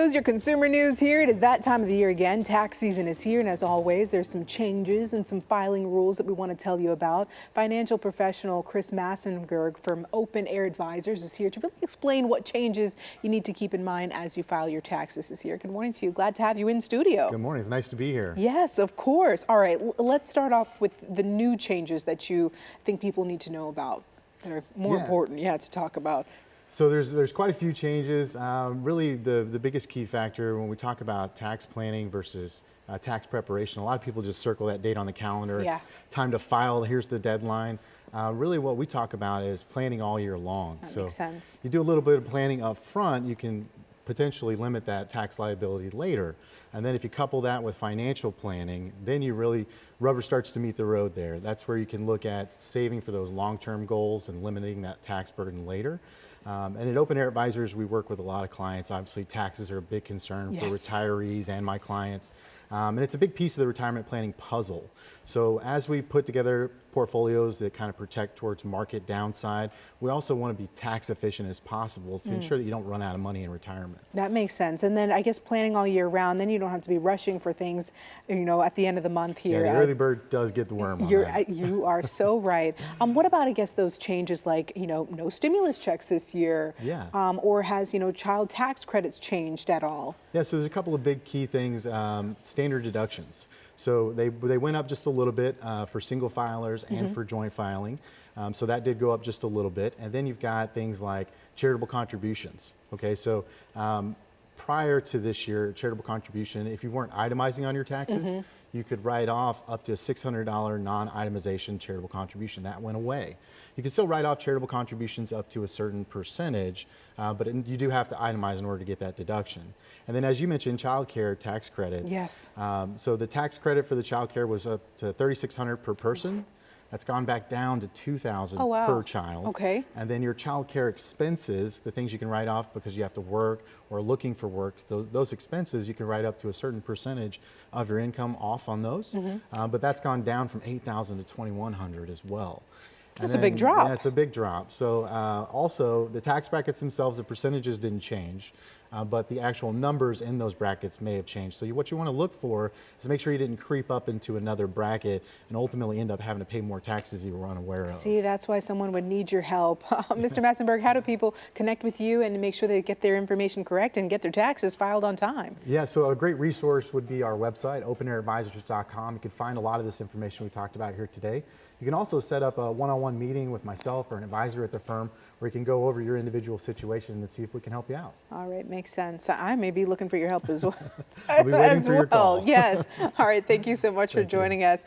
Your consumer news here. It is that time of the year again. Tax season is here, and as always, there's some changes and some filing rules that we want to tell you about. Financial professional Chris Massenberg from Open Air Advisors is here to really explain what changes you need to keep in mind as you file your taxes this year. Good morning to you. Glad to have you in studio. Good morning. It's nice to be here. Yes, of course. All right, let's start off with the new changes that you think people need to know about that are more important, to talk about. So there's quite a few changes. Really, the biggest key factor when we talk about tax planning versus tax preparation, a lot of people just circle that date on the calendar. Yeah. It's time to file. Here's the deadline. Really, what we talk about is planning all year long. That makes sense. You do a little bit of planning up front, you can potentially limit that tax liability later. And then if you couple that with financial planning, then you really, rubber starts to meet the road there. That's where you can look at saving for those long-term goals and limiting that tax burden later. And at Open Air Advisors, we work with a lot of clients. Obviously, taxes are a big concern for retirees and my clients. And it's a big piece of the retirement planning puzzle. So as we put together portfolios that kind of protect towards market downside, we also want to be tax efficient as possible to ensure that you don't run out of money in retirement. That makes sense. And then I guess planning all year round, then you don't have to be rushing for things, at the end of the month here. Yeah, the early bird does get the worm on that. You are so right. What about, I guess, those changes like, no stimulus checks this year? Yeah. Or has, child tax credits changed at all? Yeah, so there's a couple of big key things. Standard deductions. So they went up just a little bit for single filers and for joint filing. So that did go up just a little bit. And then you've got things like charitable contributions. Okay, so prior to this year, charitable contribution, if you weren't itemizing on your taxes, you could write off up to a $600 non-itemization charitable contribution. That went away. You can still write off charitable contributions up to a certain percentage, but you do have to itemize in order to get that deduction. And then, as you mentioned, child care tax credits. Yes. So the tax credit for the child care was up to $3,600 per person. That's gone back down to $2,000 per child. Okay. And then your child care expenses, the things you can write off because you have to work or looking for work, those expenses you can write up to a certain percentage of your income off on those. But that's gone down from $8,000 to $2,100 as well. That's a big drop. Yeah, it's a big drop. So also the tax brackets themselves, the percentages didn't change. But the actual numbers in those brackets may have changed. So what you want to look for is make sure you didn't creep up into another bracket and ultimately end up having to pay more taxes you were unaware of. See, that's why someone would need your help. Mr. Massenberg, how do people connect with you and make sure they get their information correct and get their taxes filed on time? Yeah, so a great resource would be our website, openairadvisors.com. You can find a lot of this information we talked about here today. You can also set up a one-on-one meeting with myself or an advisor at the firm where you can go over your individual situation and see if we can help you out. All right, makes sense. I may be looking for your help as well. I'll be waiting for your call. Yes. All right, thank you so much for joining us.